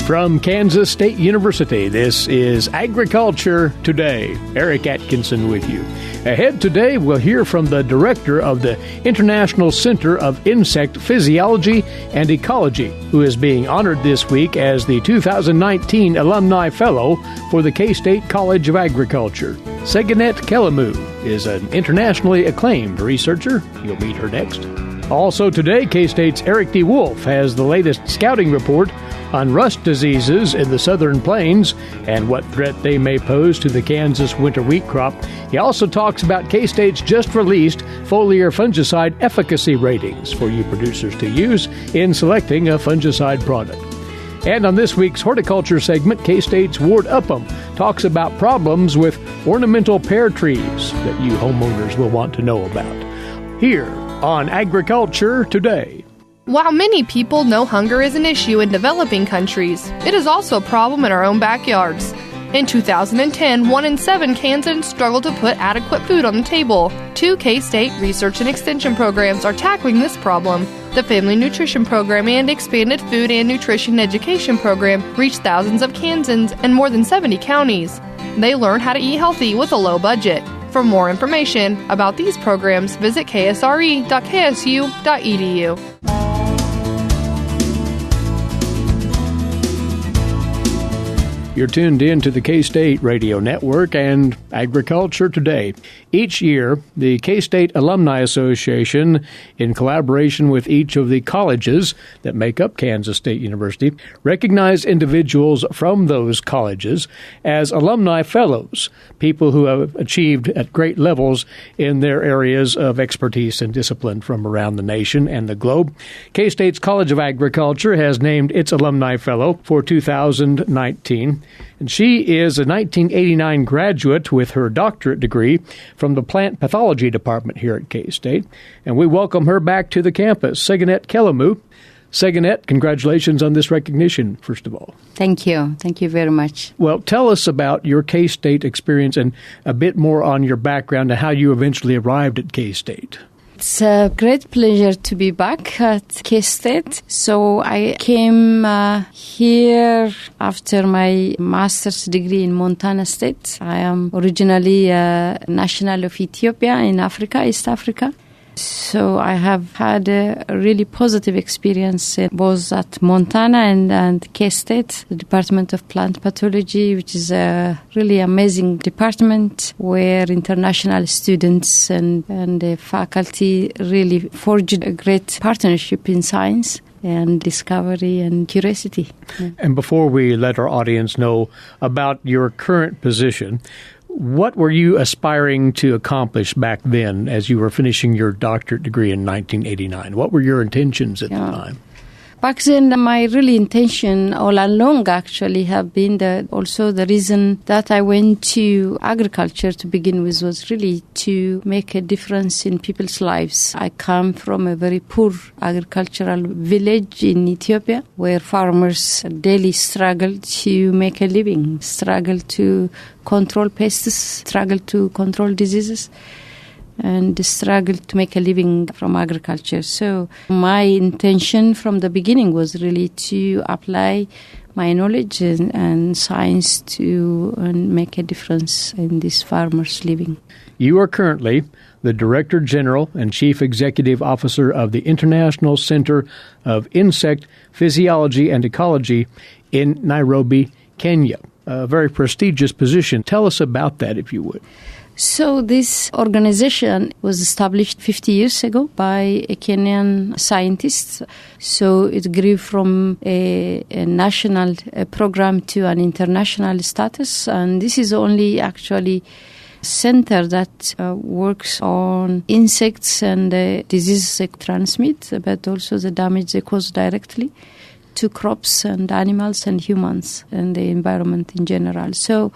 From Kansas State University, this is Agriculture Today. Eric Atkinson with you. Ahead today, we'll hear from the director of the International Center of Insect Physiology and Ecology, who is being honored this week as the 2019 Alumni Fellow for the K-State College of Agriculture. Segenet Kelemu is an internationally acclaimed researcher. You'll meet her next. Also today, K-State's Erick DeWolf has the latest scouting report on rust diseases in the southern plains and what threat they may pose to the Kansas winter wheat crop. He also talks about K-State's just-released Foliar fungicide efficacy ratings for you producers to use in selecting a fungicide product. And on this week's horticulture segment, K-State's Ward Upham talks about problems with ornamental pear trees that you homeowners will want to know about. Here on Agriculture Today. While many people know hunger is an issue in developing countries, it is also a problem in our own backyards. In 2010, 1 in 7 Kansans struggle to put adequate food on the table. 2 K-State research and extension programs are tackling this problem. The Family Nutrition Program and Expanded Food and Nutrition Education Program reach thousands of Kansans in more than 70 counties. They learn how to eat healthy with a low budget. For more information about these programs, visit ksre.ksu.edu. You're tuned in to the K-State Radio Network and Agriculture Today. Each year, the K-State Alumni Association, in collaboration with each of the colleges that make up Kansas State University, recognize individuals from those colleges as Alumni Fellows, people who have achieved at great levels in their areas of expertise and discipline from around the nation and the globe. K-State's College of Agriculture has named its Alumni Fellow for 2019. And she is a 1989 graduate with her doctorate degree from the Plant Pathology Department here at K-State. And we welcome her back to the campus, Segenet Kelemu. Segenet, congratulations on this recognition, first of all. Thank you. Thank you very much. Well, tell us about your K-State experience and a bit more on your background and how you eventually arrived at K-State. It's a great pleasure to be back at K-State. So I came here after my master's degree in Montana State. I am originally a national of Ethiopia in Africa, East Africa. So I have had a really positive experience both at Montana and K-State, the Department of Plant Pathology, which is a really amazing department where international students and the faculty really forged a great partnership in science and discovery and curiosity. Yeah. And before we let our audience know about your current position, what were you aspiring to accomplish back then as you were finishing your doctorate degree in 1989? What were your intentions at the time? Back then, my really intention all along actually have been also the reason that I went to agriculture to begin with was really to make a difference in people's lives. I come from a very poor agricultural village in Ethiopia where farmers daily struggle to make a living, struggle to control pests, struggle to control diseases, and struggle to make a living from agriculture. So my intention from the beginning was really to apply my knowledge and science to make a difference in these farmers' living. You are currently the Director General and Chief Executive Officer of the International Center of Insect Physiology and Ecology in Nairobi, Kenya. A very prestigious position. Tell us about that, if you would. So this organization was established 50 years ago by a Kenyan scientist. So it grew from a national program to an international status. And this is only actually center that works on insects and the diseases they transmit, but also the damage they cause directly to crops and animals and humans and the environment in general. So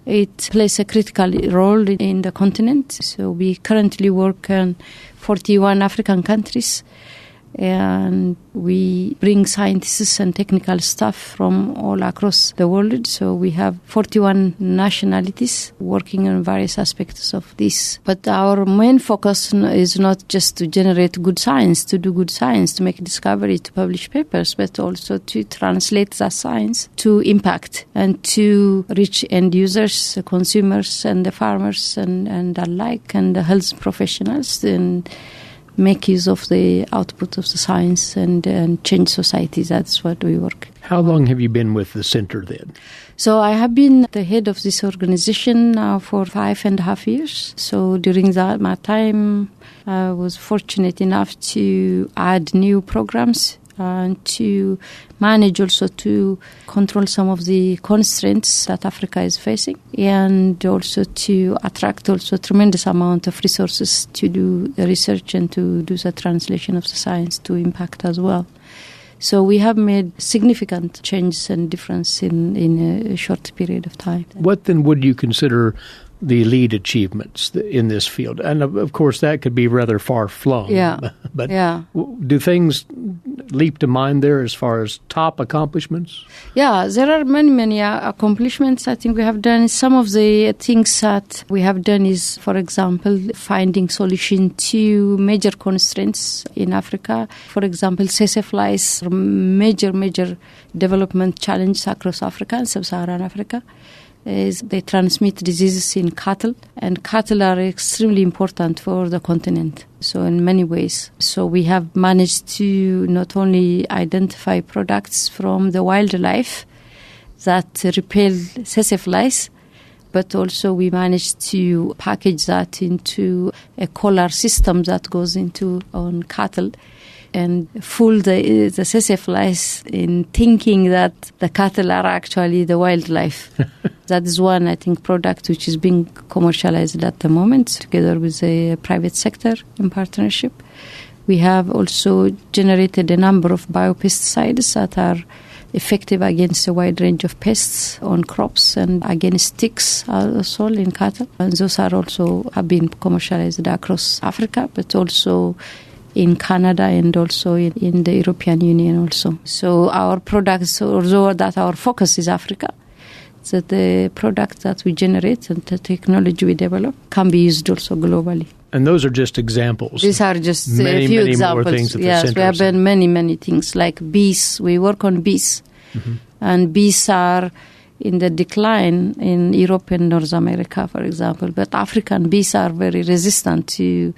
it plays a critical role in the continent. So we currently work in 41 African countries and we bring scientists and technical staff from all across the world. So we have 41 nationalities working on various aspects of this. But our main focus is not just to generate good science, to do good science, to make discovery, to publish papers, but also to translate that science to impact and to reach end users, the consumers and the farmers and alike, and the health professionals, and make use of the output of the science and change society. That's what we work. How long have you been with the center then? So I have been the head of this organization now for 5.5 years. So during my time, I was fortunate enough to add new programs and to manage also to control some of the constraints that Africa is facing, and also to attract also tremendous amount of resources to do the research and to do the translation of the science to impact as well. So we have made significant changes and difference in a short period of time. What then would you consider the lead achievements in this field? And of course, that could be rather far-flung. Yeah. But yeah. Do things leap to mind there as far as top accomplishments? Yeah, there are many accomplishments I think we have done. Some of the things that we have done is, for example, finding solution to major constraints in Africa. For example, tsetse flies are major development challenge across Africa and sub-Saharan Africa. Is they transmit diseases in cattle, and cattle are extremely important for the continent, so in many ways. So we have managed to not only identify products from the wildlife that repel tsetse flies, but also we managed to package that into a collar system that goes into on cattle and fool the tsetse flies in thinking that the cattle are actually the wildlife. That is one, I think, product which is being commercialized at the moment together with the private sector in partnership. We have also generated a number of biopesticides that are effective against a wide range of pests on crops and against ticks also in cattle. And those are also have been commercialized across Africa, but also in Canada and also in the European Union also. So our products, although that our focus is Africa, that the product that we generate and the technology we develop can be used also globally. And those are just examples. These are just many, a few many examples. More things that yes, the center we have done many things like bees. We work on bees. Mm-hmm. And bees are in the decline in Europe and North America, for example. But African bees are very resistant to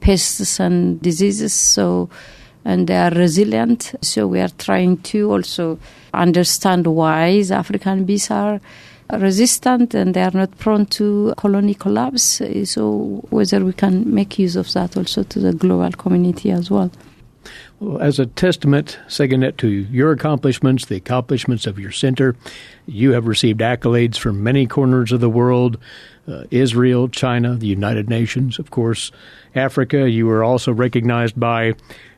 pests and diseases, and they are resilient. So we are trying to also understand why the African bees are resistant and they are not prone to colony collapse. So whether we can make use of that also to the global community as well. Well, as a testament, Segenet, to your accomplishments, the accomplishments of your center, you have received accolades from many corners of the world, Israel, China, the United Nations, of course, Africa. You were also recognized by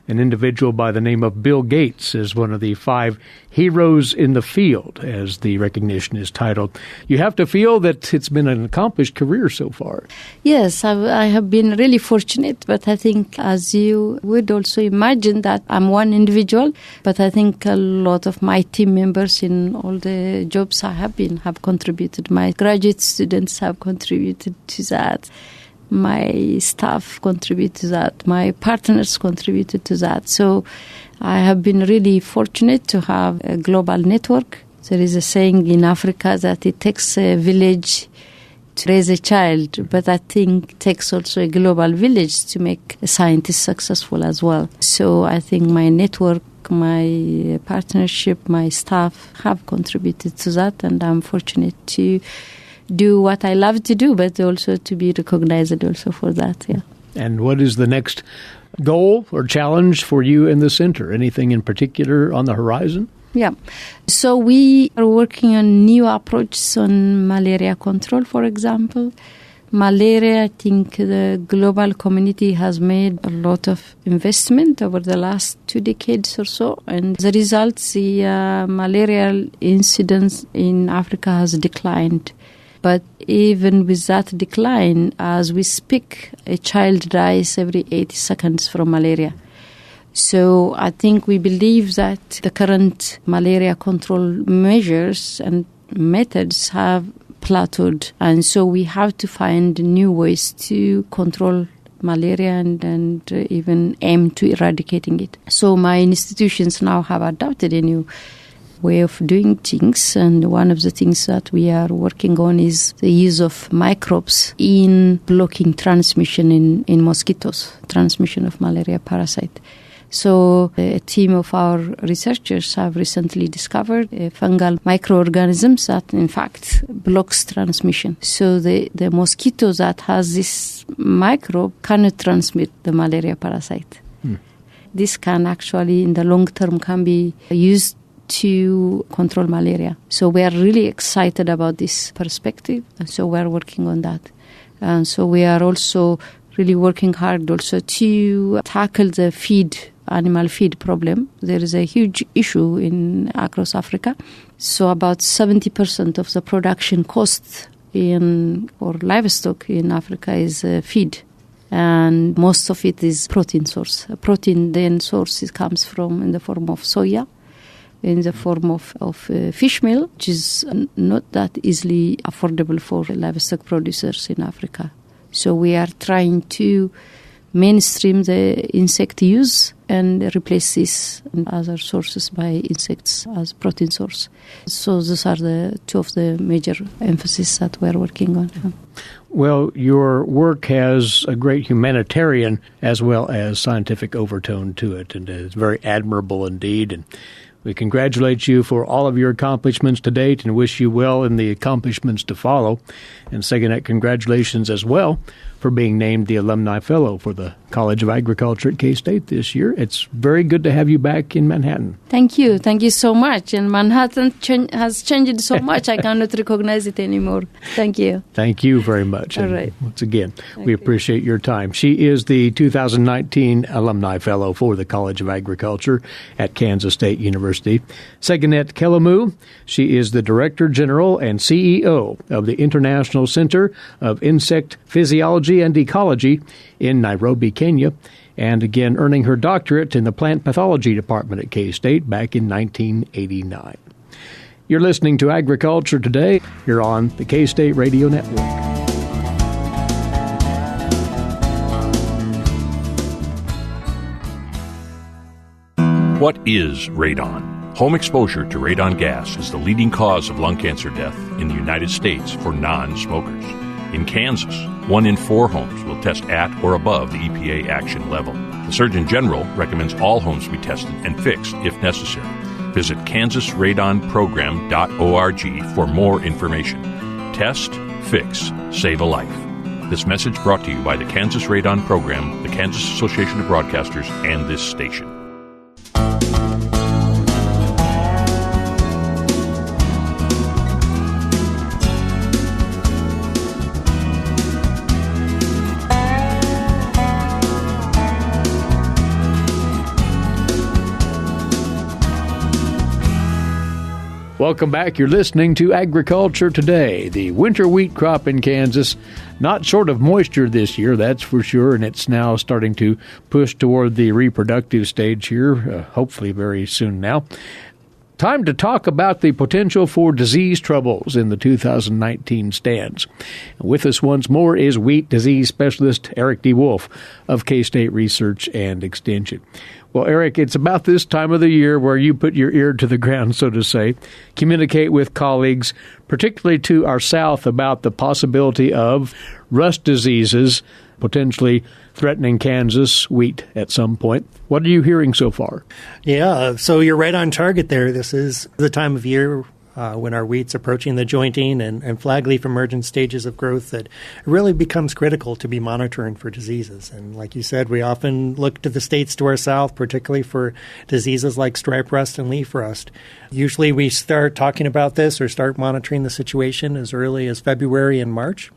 an individual by the name of Bill Gates as one of the 5 heroes in the field, as the recognition is titled. You have to feel that it's been an accomplished career so far. Yes, I have been really fortunate, but I think as you would also imagine that I'm one individual, but I think a lot of my team members in all the jobs I have been have contributed. My graduate students have contributed to that. My staff contribute to that. My partners contributed to that. So I have been really fortunate to have a global network. There is a saying in Africa that it takes a village to raise a child, but I think it takes also a global village to make a scientist successful as well. So I think my network, my partnership, my staff have contributed to that, and I'm fortunate to do what I love to do, but also to be recognized also for that. Yeah. And what is the next goal or challenge for you in the center? Anything in particular on the horizon? Yeah. So we are working on new approaches on malaria control, for example. Malaria, I think the global community has made a lot of investment over the last 2 decades or so. And the results, the malarial incidence in Africa has declined. But even with that decline, as we speak, a child dies every 80 seconds from malaria. So I think we believe that the current malaria control measures and methods have plateaued. And so we have to find new ways to control malaria and even aim to eradicating it. So my institutions now have adopted a new way of doing things, and one of the things that we are working on is the use of microbes in blocking transmission in mosquitoes, transmission of malaria parasite. So a team of our researchers have recently discovered fungal microorganisms that in fact blocks transmission. So the mosquito that has this microbe cannot transmit the malaria parasite. This can actually in the long term can be used to control malaria. So we are really excited about this perspective, and so we are working on that. And so we are also really working hard also to tackle the animal feed problem. There is a huge issue across Africa. So about 70% of the production cost or livestock in Africa is feed. And most of it is protein source. Protein then source comes from in the form of soya, in the form of fish meal, which is not that easily affordable for livestock producers in Africa. So we are trying to mainstream the insect use and replace this and other sources by insects as protein source. So those are the two of the major emphases that we're working on. Well, your work has a great humanitarian as well as scientific overtone to it, and it's very admirable indeed. And we congratulate you for all of your accomplishments to date and wish you well in the accomplishments to follow. And Segenet, congratulations as well for being named the Alumni Fellow for the College of Agriculture at K-State this year. It's very good to have you back in Manhattan. Thank you. Thank you so much. And Manhattan has changed so much, I cannot recognize it anymore. Thank you. Thank you very much. All right. Once again, we appreciate your time. She is the 2019 Alumni Fellow for the College of Agriculture at Kansas State University. Segenet Kelemu, she is the Director General and CEO of the International Center of Insect Physiology and Ecology in Nairobi, Kenya, and again earning her doctorate in the Plant Pathology Department at K-State back in 1989. You're listening to Agriculture Today. You're on the K-State Radio Network. What is radon? Home exposure to radon gas is the leading cause of lung cancer death in the United States for non-smokers. In Kansas, 1 in 4 homes will test at or above the EPA action level. The Surgeon General recommends all homes be tested and fixed if necessary. Visit kansasradonprogram.org for more information. Test, fix, save a life. This message brought to you by the Kansas Radon Program, the Kansas Association of Broadcasters, and this station. Welcome back. You're listening to Agriculture Today. The winter wheat crop in Kansas, not short of moisture this year, that's for sure, and it's now starting to push toward the reproductive stage here, hopefully very soon now. Time to talk about the potential for disease troubles in the 2019 stands. With us once more is wheat disease specialist Erick DeWolf of K-State Research and Extension. Well, Eric, it's about this time of the year where you put your ear to the ground, so to say, communicate with colleagues, particularly to our south, about the possibility of rust diseases potentially threatening Kansas wheat at some point. What are you hearing so far? Yeah, so you're right on target there. This is the time of year when our wheat's approaching the jointing and flag leaf emergent stages of growth that really becomes critical to be monitoring for diseases. And like you said, we often look to the states to our south, particularly for diseases like stripe rust and leaf rust. Usually we start talking about this or start monitoring the situation as early as February and March.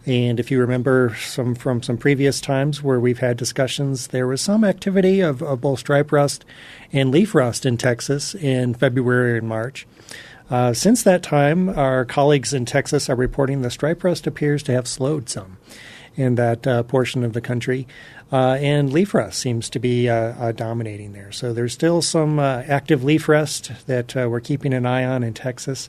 And if you remember from some previous times where we've had discussions, there was some activity of both stripe rust and leaf rust in Texas in February and March. Since that time, our colleagues in Texas are reporting the stripe rust appears to have slowed some. in that portion of the country. And leaf rust seems to be dominating there. So there's still some active leaf rust that we're keeping an eye on in Texas.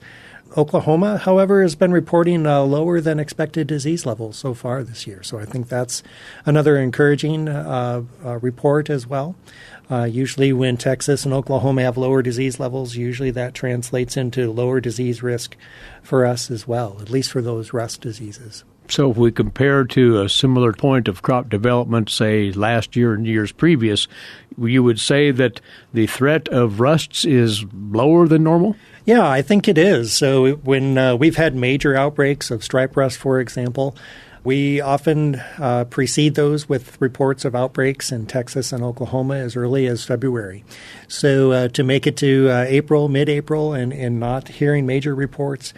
Oklahoma, however, has been reporting lower than expected disease levels so far this year. So I think that's another encouraging report as well. Usually when Texas and Oklahoma have lower disease levels, usually that translates into lower disease risk for us as well, at least for those rust diseases. So if we compare to a similar point of crop development, say last year and years previous, you would say that the threat of rusts is lower than normal? Yeah, I think it is. So when we've had major outbreaks of stripe rust, for example, we often precede those with reports of outbreaks in Texas and Oklahoma as early as February. So to make it to April, mid-April, and not hearing major reports,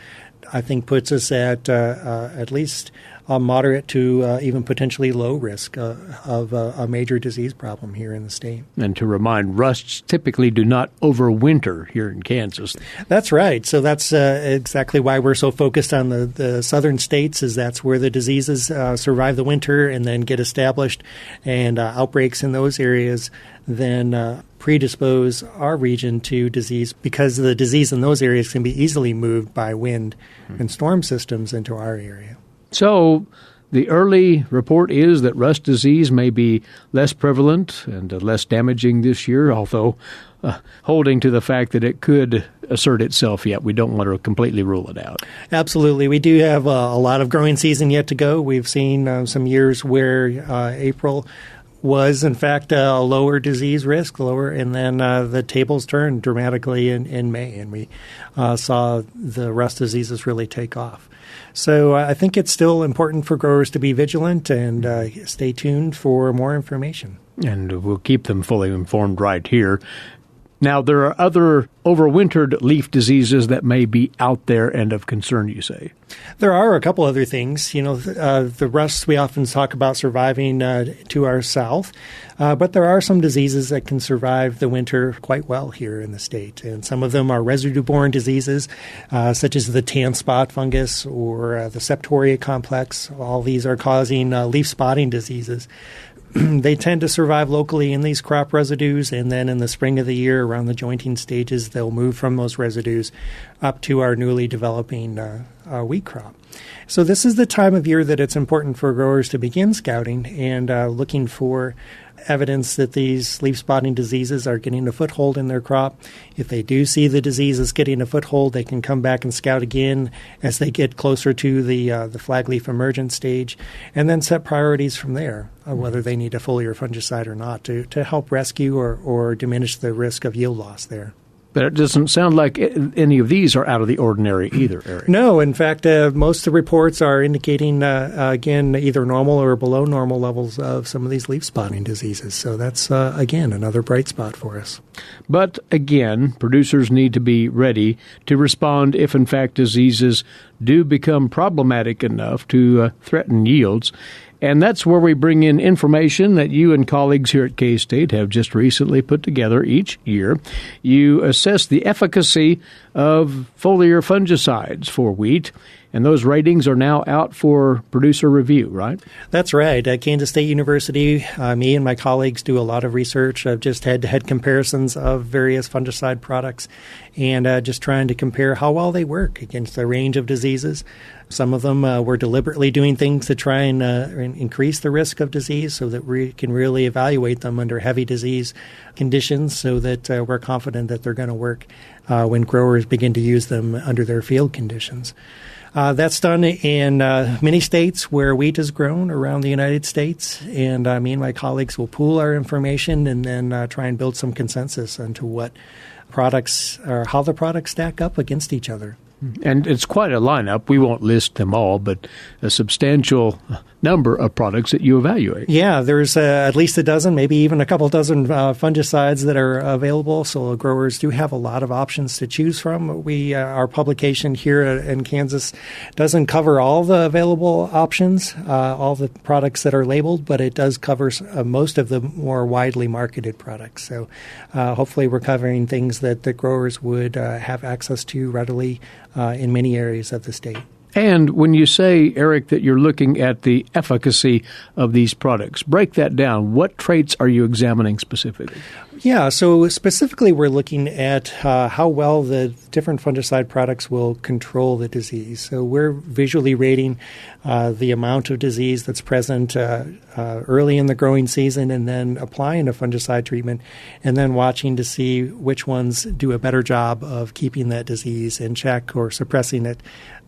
I think puts us at least a moderate to even potentially low risk of a major disease problem here in the state. And to remind, rusts typically do not overwinter here in Kansas. That's right. So that's exactly why we're so focused on the southern states, is that's where the diseases survive the winter and then get established, and outbreaks in those areas then predispose our region to disease, because the disease in those areas can be easily moved by wind and storm systems into our area. So the early report is that rust disease may be less prevalent and less damaging this year, although holding to the fact that it could assert itself yet. We don't want to completely rule it out. Absolutely. We do have a lot of growing season yet to go. We've seen some years where April was, in fact, a lower disease risk, and then the tables turned dramatically in May, and we saw the rust diseases really take off. So I think it's still important for growers to be vigilant and stay tuned for more information. And we'll keep them fully informed right here. Now, there are other overwintered leaf diseases that may be out there and of concern, you say? There are a couple other things. You know, the rusts we often talk about surviving to our south, but there are some diseases that can survive the winter quite well here in the state. And some of them are residue-borne diseases, such as the tan spot fungus or the septoria complex. All these are causing leaf spotting diseases. They tend to survive locally in these crop residues, and then in the spring of the year, around the jointing stages, they'll move from those residues up to our newly developing wheat crop. So this is the time of year that it's important for growers to begin scouting and looking for evidence that these leaf spotting diseases are getting a foothold in their crop. If they do see the diseases getting a foothold, they can come back and scout again as they get closer to the flag leaf emergence stage, and then set priorities from there, whether they need a foliar fungicide or not, to help rescue or diminish the risk of yield loss there. But it doesn't sound like any of these are out of the ordinary either, Eric. No. In fact, most of the reports are indicating, again, either normal or below normal levels of some of these leaf spotting diseases. So that's, again, another bright spot for us. But, again, producers need to be ready to respond if, in fact, diseases do become problematic enough to threaten yields. And that's where we bring in information that you and colleagues here at K-State have just recently put together each year. You assess the efficacy of foliar fungicides for wheat, and those ratings are now out for producer review, right? That's right. At Kansas State University, me and my colleagues do a lot of research of just head-to-head comparisons of various fungicide products and just trying to compare how well they work against a range of diseases. Some of them we're deliberately doing things to try and increase the risk of disease so that we can really evaluate them under heavy disease conditions so that we're confident that they're going to work when growers begin to use them under their field conditions. That's done in many states where wheat is grown around the United States, and me and my colleagues will pool our information and then try and build some consensus onto what products or how the products stack up against each other. And it's quite a lineup. We won't list them all, but a substantial number of products that you evaluate. Yeah, there's at least a dozen, maybe even a couple dozen fungicides that are available. So growers do have a lot of options to choose from. Our publication here in Kansas doesn't cover all the available options, all the products that are labeled, but it does cover most of the more widely marketed products. So hopefully we're covering things that the growers would have access to readily in many areas of the state. And when you say, Eric, that you're looking at the efficacy of these products, break that down. What traits are you examining specifically? Yeah, so specifically we're looking at how well the different fungicide products will control the disease. So we're visually rating the amount of disease that's present early in the growing season and then applying a fungicide treatment and then watching to see which ones do a better job of keeping that disease in check or suppressing it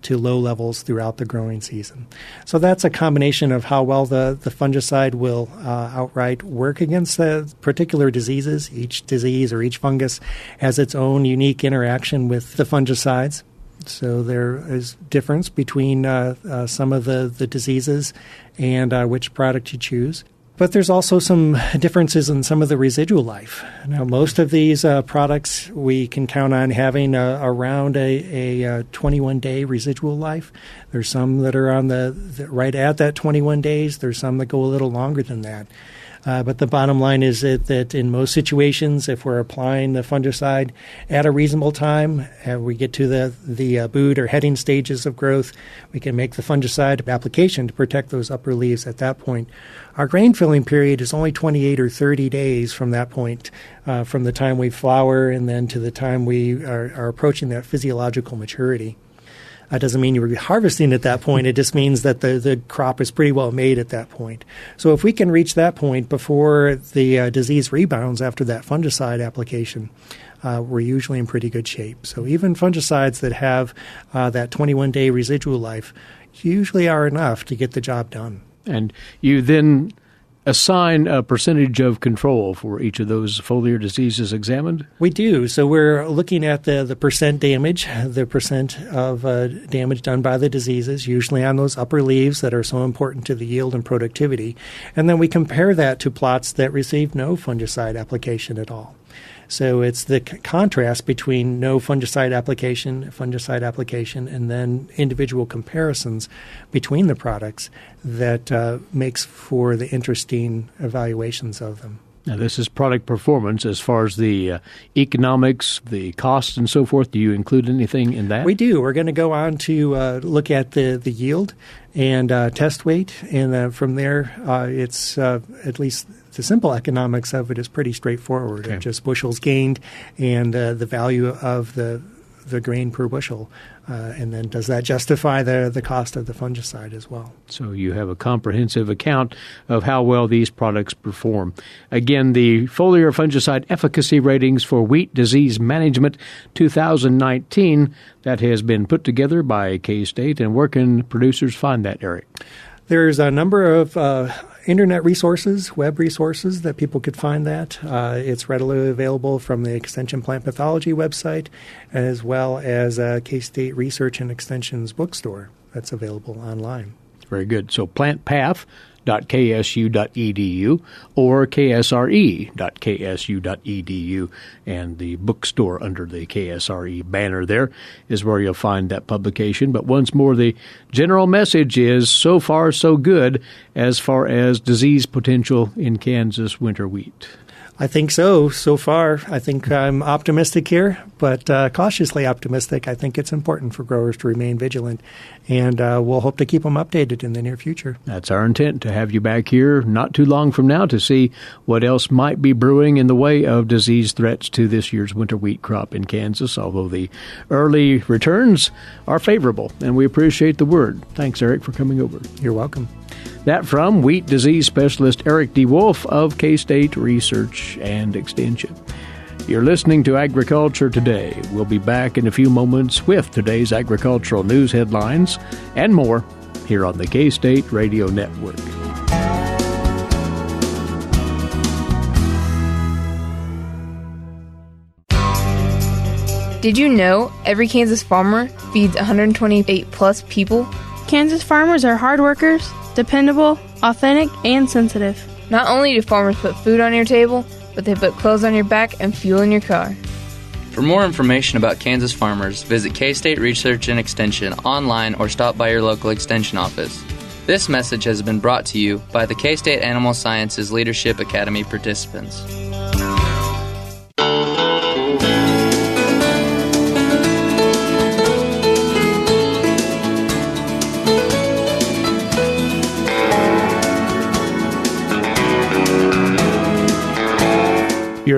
to low levels throughout the growing season. So that's a combination of how well the fungicide will outright work against the particular diseases. Each disease or each fungus has its own unique interaction with the fungicides. So there is difference between some of the diseases and which product you choose. But there's also some differences in some of the residual life. Now, most of these products we can count on having around a 21-day residual life. There's some that are on right at that 21 days. There's some that go a little longer than that. But the bottom line is that in most situations, if we're applying the fungicide at a reasonable time, we get to the boot or heading stages of growth, we can make the fungicide application to protect those upper leaves at that point. Our grain filling period is only 28 or 30 days from that point, from the time we flower and then to the time we are approaching that physiological maturity. That doesn't mean you're harvesting at that point. It just means that the crop is pretty well made at that point. So if we can reach that point before the disease rebounds after that fungicide application, we're usually in pretty good shape. So even fungicides that have that 21-day residual life usually are enough to get the job done. And you then assign a percentage of control for each of those foliar diseases examined? We do. So we're looking at the percent damage, the percent of damage done by the diseases, usually on those upper leaves that are so important to the yield and productivity. And then we compare that to plots that receive no fungicide application at all. So it's the contrast between no fungicide application, and then individual comparisons between the products that makes for the interesting evaluations of them. Now, this is product performance as far as the economics, the costs, and so forth. Do you include anything in that? We do. We're going to go on to look at the yield and test weight, and from there, it's at least the simple economics of it is pretty straightforward. Okay. Just bushels gained and the value of the grain per bushel. And then does that justify the cost of the fungicide as well? So you have a comprehensive account of how well these products perform. Again, the foliar fungicide efficacy ratings for wheat disease management 2019, that has been put together by K-State. And where can producers find that, Eric? There's a number of internet resources, web resources that people could find that. It's readily available from the Extension Plant Pathology website as well as K-State Research and Extension's bookstore that's available online. Very good. So plantpath.ksu.edu or ksre.ksu.edu, and the bookstore under the KSRE banner there is where you'll find that publication. But once more, the general message is so far so good as far as disease potential in Kansas winter wheat. I think so far. I think I'm optimistic here, but cautiously optimistic. I think it's important for growers to remain vigilant, and we'll hope to keep them updated in the near future. That's our intent, to have you back here not too long from now to see what else might be brewing in the way of disease threats to this year's winter wheat crop in Kansas, although the early returns are favorable, and we appreciate the word. Thanks, Eric, for coming over. You're welcome. That from wheat disease specialist Erick DeWolf of K-State Research and Extension. You're listening to Agriculture Today. We'll be back in a few moments with today's agricultural news headlines and more here on the K-State Radio Network. Did you know every Kansas farmer feeds 128 plus people? Kansas farmers are hard workers, dependable, authentic, and sensitive. Not only do farmers put food on your table, but they put clothes on your back and fuel in your car. For more information about Kansas farmers, visit K-State Research and Extension online or stop by your local Extension office. This message has been brought to you by the K-State Animal Sciences Leadership Academy participants.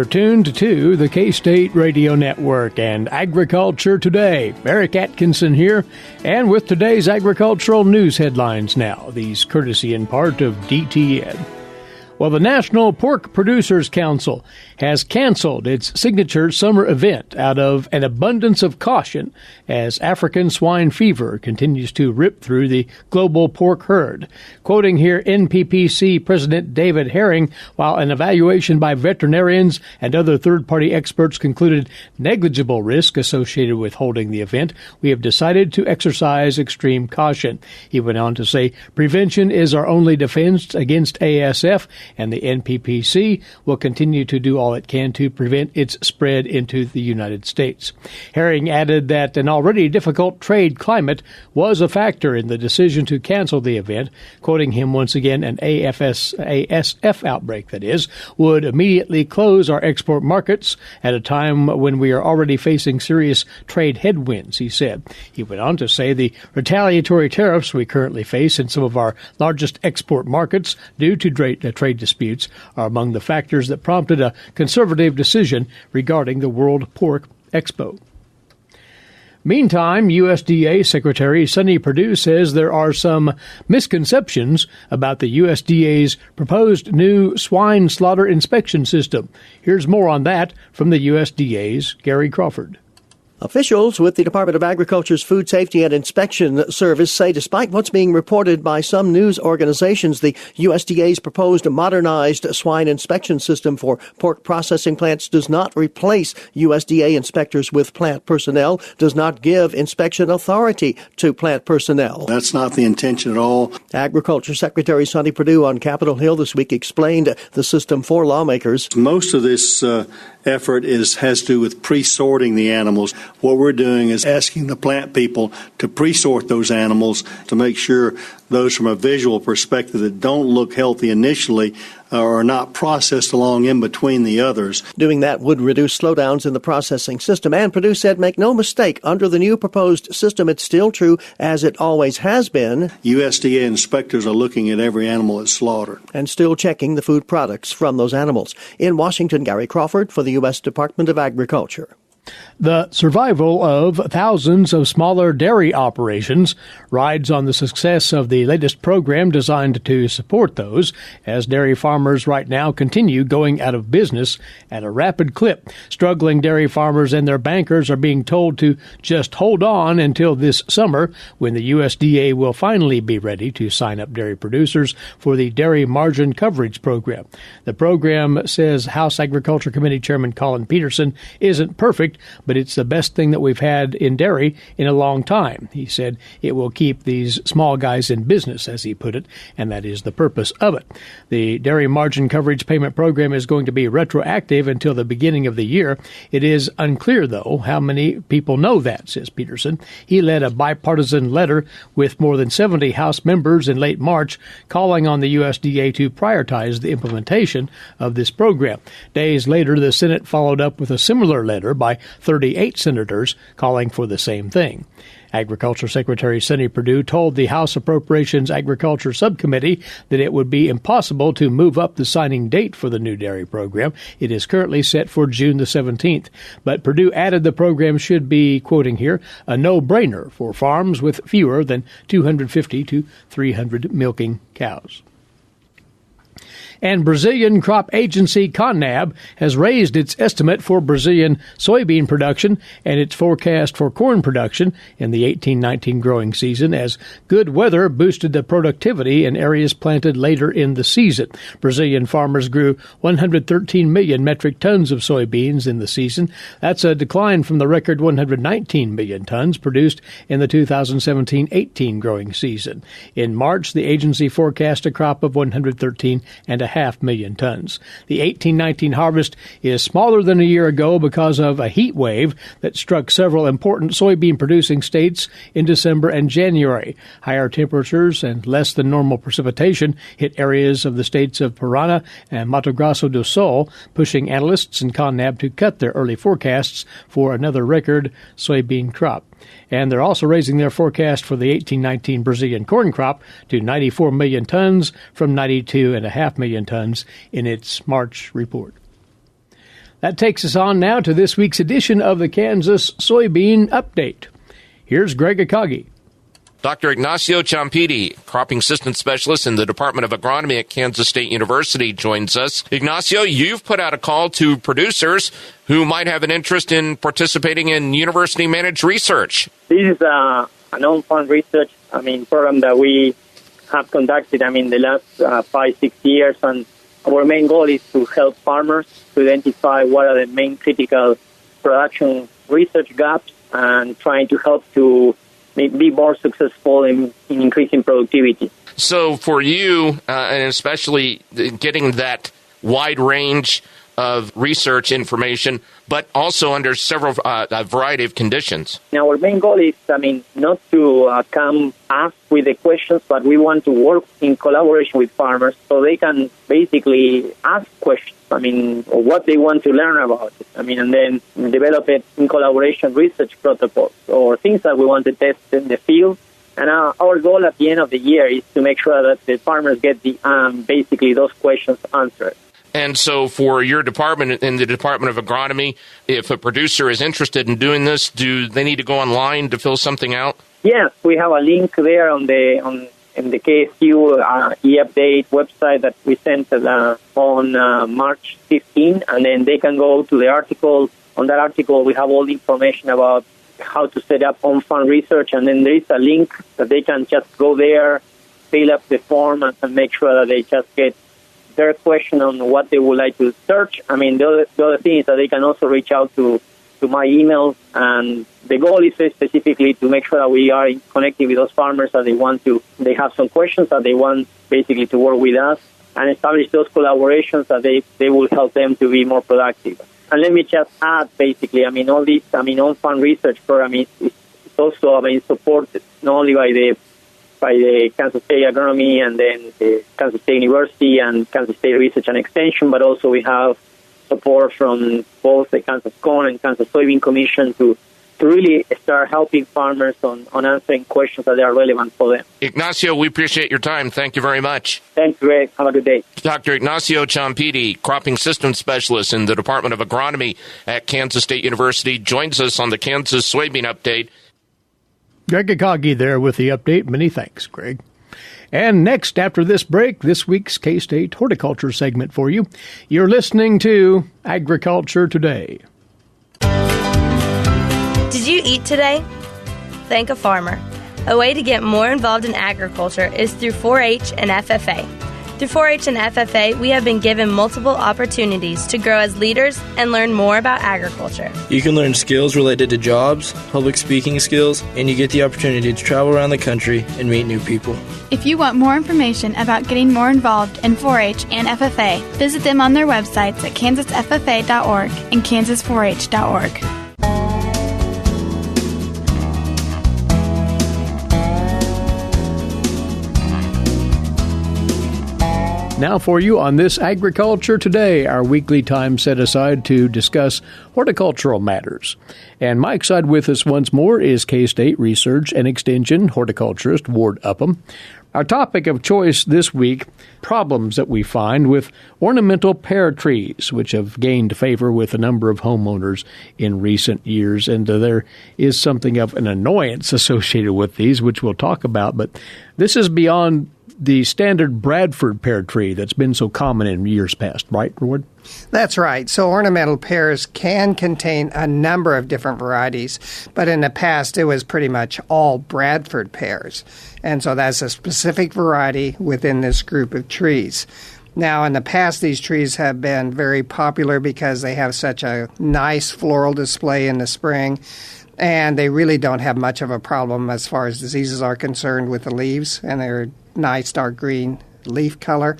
You're tuned to the K-State Radio Network and Agriculture Today. Eric Atkinson here, and with today's agricultural news headlines now, these courtesy in part of DTN. Well, the National Pork Producers Council has canceled its signature summer event out of an abundance of caution as African swine fever continues to rip through the global pork herd. Quoting here NPPC President David Herring, while an evaluation by veterinarians and other third-party experts concluded negligible risk associated with holding the event, we have decided to exercise extreme caution. He went on to say, prevention is our only defense against ASF, and the NPPC will continue to do all it can to prevent its spread into the United States. Herring added that an already difficult trade climate was a factor in the decision to cancel the event. Quoting him once again, an ASF outbreak, that is, would immediately close our export markets at a time when we are already facing serious trade headwinds, he said. He went on to say the retaliatory tariffs we currently face in some of our largest export markets due to trade disputes are among the factors that prompted a conservative decision regarding the World Pork Expo. Meantime, USDA Secretary Sonny Perdue says there are some misconceptions about the USDA's proposed new swine slaughter inspection system. Here's more on that from the USDA's Gary Crawford. Officials with the Department of Agriculture's Food Safety and Inspection Service say despite what's being reported by some news organizations, the USDA's proposed modernized swine inspection system for pork processing plants does not replace USDA inspectors with plant personnel, does not give inspection authority to plant personnel. That's not the intention at all. Agriculture Secretary Sonny Perdue on Capitol Hill this week explained the system for lawmakers. Most of this effort has to do with pre-sorting the animals. What we're doing is asking the plant people to pre-sort those animals to make sure those from a visual perspective that don't look healthy initially are not processed along in between the others. Doing that would reduce slowdowns in the processing system. And Perdue said, make no mistake, under the new proposed system, it's still true as it always has been. USDA inspectors are looking at every animal that's slaughtered. And still checking the food products from those animals. In Washington, Gary Crawford for the U.S. Department of Agriculture. The survival of thousands of smaller dairy operations rides on the success of the latest program designed to support those, as dairy farmers right now continue going out of business at a rapid clip. Struggling dairy farmers and their bankers are being told to just hold on until this summer, when the USDA will finally be ready to sign up dairy producers for the Dairy Margin Coverage Program. The program, says House Agriculture Committee Chairman Colin Peterson, isn't perfect, but it's the best thing that we've had in dairy in a long time. He said it will keep these small guys in business, as he put it, and that is the purpose of it. The Dairy Margin Coverage Payment Program is going to be retroactive until the beginning of the year. It is unclear, though, how many people know that, says Peterson. He led a bipartisan letter with more than 70 House members in late March calling on the USDA to prioritize the implementation of this program. Days later, the Senate followed up with a similar letter by 38 senators calling for the same thing. Agriculture Secretary Sonny Perdue told the House Appropriations Agriculture Subcommittee that it would be impossible to move up the signing date for the new dairy program. It is currently set for June the 17th. But Perdue added the program should be, quoting here, a no-brainer for farms with fewer than 250 to 300 milking cows. And Brazilian crop agency CONAB has raised its estimate for Brazilian soybean production and its forecast for corn production in the 18-19 growing season as good weather boosted the productivity in areas planted later in the season. Brazilian farmers grew 113 million metric tons of soybeans in the season. That's a decline from the record 119 million tons produced in the 2017-18 growing season. In March, the agency forecast a crop of 113.5 million tons. The 18-19 harvest is smaller than a year ago because of a heat wave that struck several important soybean-producing states in December and January. Higher temperatures and less than normal precipitation hit areas of the states of Paraná and Mato Grosso do Sul, pushing analysts and CONAB to cut their early forecasts for another record soybean crop. And they're also raising their forecast for the 18-19 Brazilian corn crop to 94 million tons from 92.5 million tons in its March report. That takes us on now to this week's edition of the Kansas Soybean Update. Here's Greg Ecology. Dr. Ignacio Champidi, cropping assistant specialist in the Department of Agronomy at Kansas State University, joins us. Ignacio, you've put out a call to producers who might have an interest in participating in university-managed research. This is a non-fund research, program that we have conducted, the last 5-6 years, and our main goal is to help farmers to identify what are the main critical production research gaps and trying to help to be more successful in increasing productivity. So for you, and especially getting that wide range of research information, but also under a variety of conditions. Now, our main goal is, not to come ask with the questions, but we want to work in collaboration with farmers so they can basically ask questions, or what they want to learn about it. And then develop it in collaboration research protocols or things that we want to test in the field. And our goal at the end of the year is to make sure that the farmers get basically those questions answered. And so for your department, in the Department of Agronomy, if a producer is interested in doing this, do they need to go online to fill something out? Yes, we have a link there in the KSU e-update website that we sent on March 15, and then they can go to the article. On that article, we have all the information about how to set up on-farm research, and then there is a link that they can just go there, fill up the form, and make sure that they just get their question on what they would like to search. The other thing is that they can also reach out to my email, and the goal is specifically to make sure that we are connecting with those farmers that they have some questions that they want basically to work with us and establish those collaborations that they will help them to be more productive. And let me just add, basically, all this, on-farm research program is also, supported not only by the Kansas State Agronomy and then the Kansas State University and Kansas State Research and Extension, but also we have support from both the Kansas Corn and Kansas Soybean Commission to really start helping farmers on answering questions that are relevant for them. Ignacio, we appreciate your time. Thank you very much. Thanks, Greg. Have a good day. Dr. Ignacio Champidi, cropping systems specialist in the Department of Agronomy at Kansas State University, joins us on the Kansas Soybean Update. Greg Ecology there with the update. Many thanks, Greg. And next, after this break, this week's K-State Horticulture segment for you. You're listening to Agriculture Today. Did you eat today? Thank a farmer. A way to get more involved in agriculture is through 4-H and FFA. Through 4-H and FFA, we have been given multiple opportunities to grow as leaders and learn more about agriculture. You can learn skills related to jobs, public speaking skills, and you get the opportunity to travel around the country and meet new people. If you want more information about getting more involved in 4-H and FFA, visit them on their websites at kansasffa.org and kansas4h.org. Now for you on this Agriculture Today, our weekly time set aside to discuss horticultural matters. And Mike's side with us once more is K-State Research and Extension horticulturist Ward Upham. Our topic of choice this week, problems that we find with ornamental pear trees, which have gained favor with a number of homeowners in recent years. And there is something of an annoyance associated with these, which we'll talk about. But this is beyond the standard Bradford pear tree that's been so common in years past, right, Ward? That's right. So ornamental pears can contain a number of different varieties, but in the past it was pretty much all Bradford pears. And so that's a specific variety within this group of trees. Now, in the past, these trees have been very popular because they have such a nice floral display in the spring, and they really don't have much of a problem as far as diseases are concerned with the leaves, and they're nice dark green leaf color.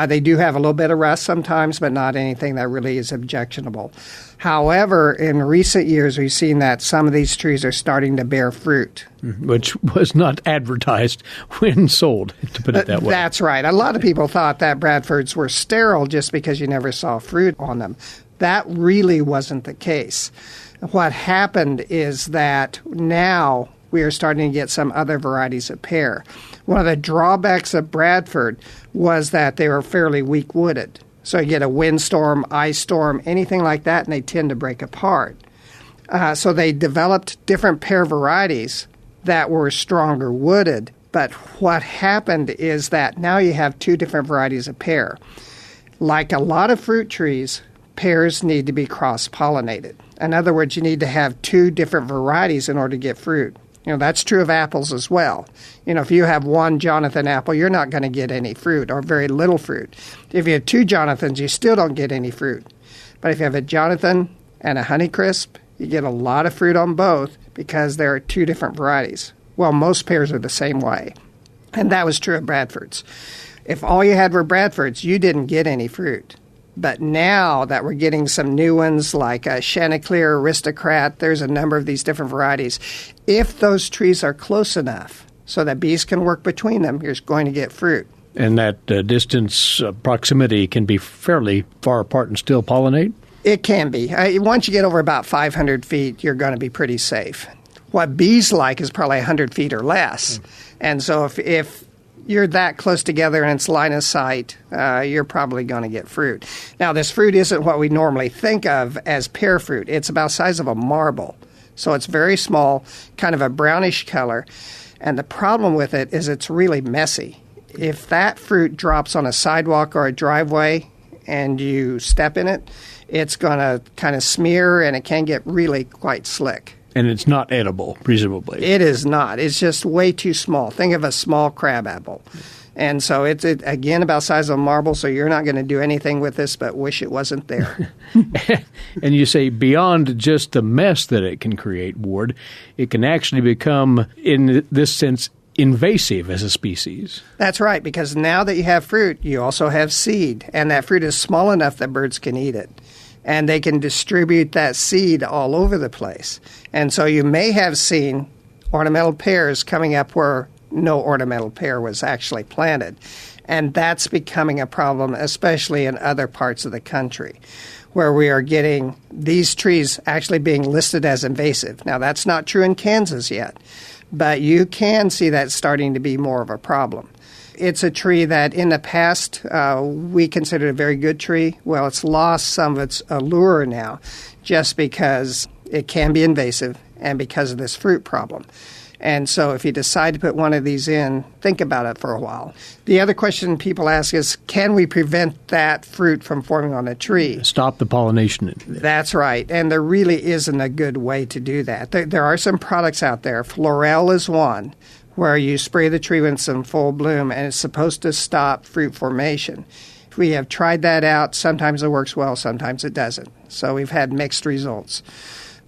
They do have a little bit of rust sometimes, but not anything that really is objectionable. However, in recent years, we've seen that some of these trees are starting to bear fruit. Which was not advertised when sold, to put it that way. That's right. A lot of people thought that Bradfords were sterile just because you never saw fruit on them. That really wasn't the case. What happened is that now we are starting to get some other varieties of pear. One of the drawbacks of Bradford was that they were fairly weak-wooded. So you get a windstorm, ice storm, anything like that, and they tend to break apart. So they developed different pear varieties that were stronger wooded. But what happened is that now you have two different varieties of pear. Like a lot of fruit trees, pears need to be cross-pollinated. In other words, you need to have two different varieties in order to get fruit. That's true of apples as well. If you have one Jonathan apple, you're not going to get any fruit or very little fruit. If you have two Jonathans, you still don't get any fruit. But if you have a Jonathan and a Honeycrisp, you get a lot of fruit on both because there are two different varieties. Well, most pears are the same way. And that was true of Bradfords. If all you had were Bradfords, you didn't get any fruit. But now that we're getting some new ones like Chanticleer, Aristocrat, there's a number of these different varieties. If those trees are close enough so that bees can work between them, you're going to get fruit. And that distance, proximity can be fairly far apart and still pollinate? It can be. Once you get over about 500 feet, you're going to be pretty safe. What bees like is probably 100 feet or less. And so if you're that close together and it's line of sight, you're probably going to get fruit. Now, this fruit isn't what we normally think of as pear fruit. It's about the size of a marble. So it's very small, kind of a brownish color. And the problem with it is it's really messy. If that fruit drops on a sidewalk or a driveway and you step in it, it's going to kind of smear and it can get really quite slick. And it's not edible, presumably. It is not. It's just way too small. Think of a small crabapple. And so it's, again, about the size of a marble, so you're not going to do anything with this but wish it wasn't there. And you say beyond just the mess that it can create, Ward, it can actually become, in this sense, invasive as a species. That's right, because now that you have fruit, you also have seed, and that fruit is small enough that birds can eat it. And they can distribute that seed all over the place. And so you may have seen ornamental pears coming up where no ornamental pear was actually planted. And that's becoming a problem, especially in other parts of the country, where we are getting these trees actually being listed as invasive. Now, that's not true in Kansas yet, but you can see that starting to be more of a problem. It's a tree that in the past we considered a very good tree. Well, it's lost some of its allure now just because it can be invasive and because of this fruit problem. And so if you decide to put one of these in, think about it for a while. The other question people ask is, can we prevent that fruit from forming on a tree? Stop the pollination. That's right. And there really isn't a good way to do that. There are some products out there. Florel is one, where you spray the tree when it's in full bloom, and it's supposed to stop fruit formation. We have tried that out. Sometimes it works well, sometimes it doesn't. So we've had mixed results.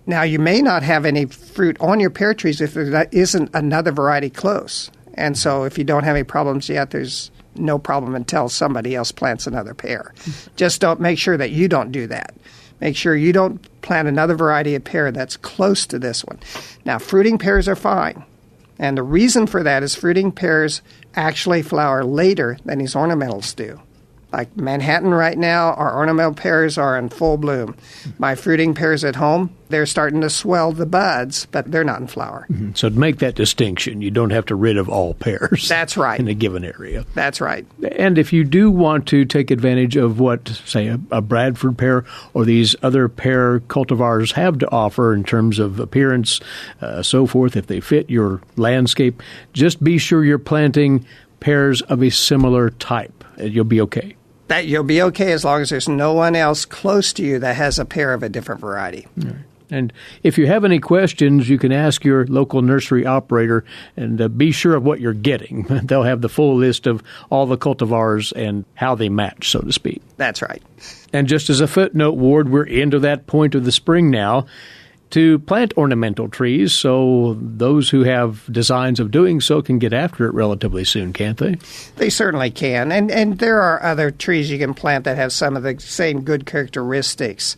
Now, you may not have any fruit on your pear trees if there isn't another variety close. And so if you don't have any problems yet, there's no problem until somebody else plants another pear. Just don't make sure that you don't do that. Make sure you don't plant another variety of pear that's close to this one. Now, fruiting pears are fine. And the reason for that is fruiting pears actually flower later than these ornamentals do. Like Manhattan right now, our ornamental pears are in full bloom. My fruiting pears at home, they're starting to swell the buds, but they're not in flower. Mm-hmm. So to make that distinction, you don't have to rid of all pears. That's right. In a given area. That's right. And if you do want to take advantage of what, say, a Bradford pear or these other pear cultivars have to offer in terms of appearance, so forth, if they fit your landscape, just be sure you're planting pears of a similar type. You'll be okay. That you'll be okay as long as there's no one else close to you that has a pear of a different variety. Right. And if you have any questions, you can ask your local nursery operator and be sure of what you're getting. They'll have the full list of all the cultivars and how they match, so to speak. That's right. And just as a footnote, Ward, we're into that point of the spring now to plant ornamental trees, so those who have designs of doing so can get after it relatively soon, can't they? They certainly can. And there are other trees you can plant that have some of the same good characteristics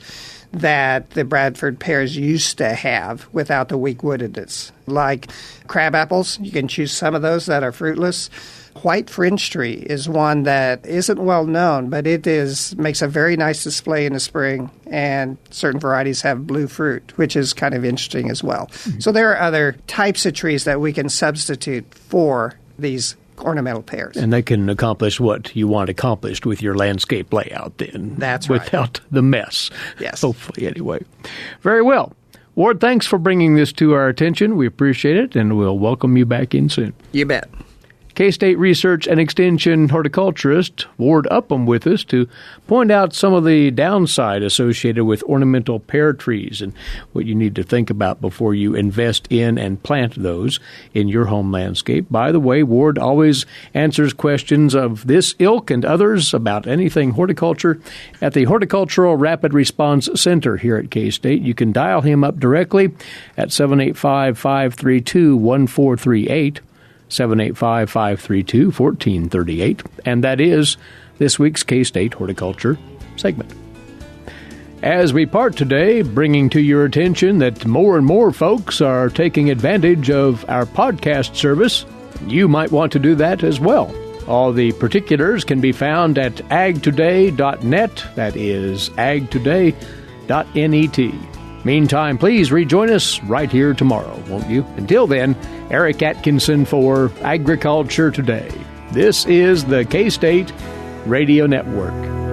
that the Bradford pears used to have without the weak woodedness. Like crab apples, you can choose some of those that are fruitless. White fringe tree is one that isn't well known, but it makes a very nice display in the spring, and certain varieties have blue fruit, which is kind of interesting as well. Mm-hmm. So there are other types of trees that we can substitute for these ornamental pears. And they can accomplish what you want accomplished with your landscape layout then. That's right. Without the mess. Yes. Hopefully, anyway. Very well. Ward, thanks for bringing this to our attention. We appreciate it, and we'll welcome you back in soon. You bet. K-State Research and Extension horticulturist Ward Upham with us to point out some of the downside associated with ornamental pear trees and what you need to think about before you invest in and plant those in your home landscape. By the way, Ward always answers questions of this ilk and others about anything horticulture at the Horticultural Rapid Response Center here at K-State. You can dial him up directly at 785-532-1438. 785-532-1438, and that is this week's K-State Horticulture segment. As we part today, bringing to your attention that more and more folks are taking advantage of our podcast service. You might want to do that as well. All the particulars can be found at agtoday.net, that is agtoday.net. Meantime, please rejoin us right here tomorrow, won't you? Until then, Eric Atkinson for Agriculture Today. This is the K-State Radio Network.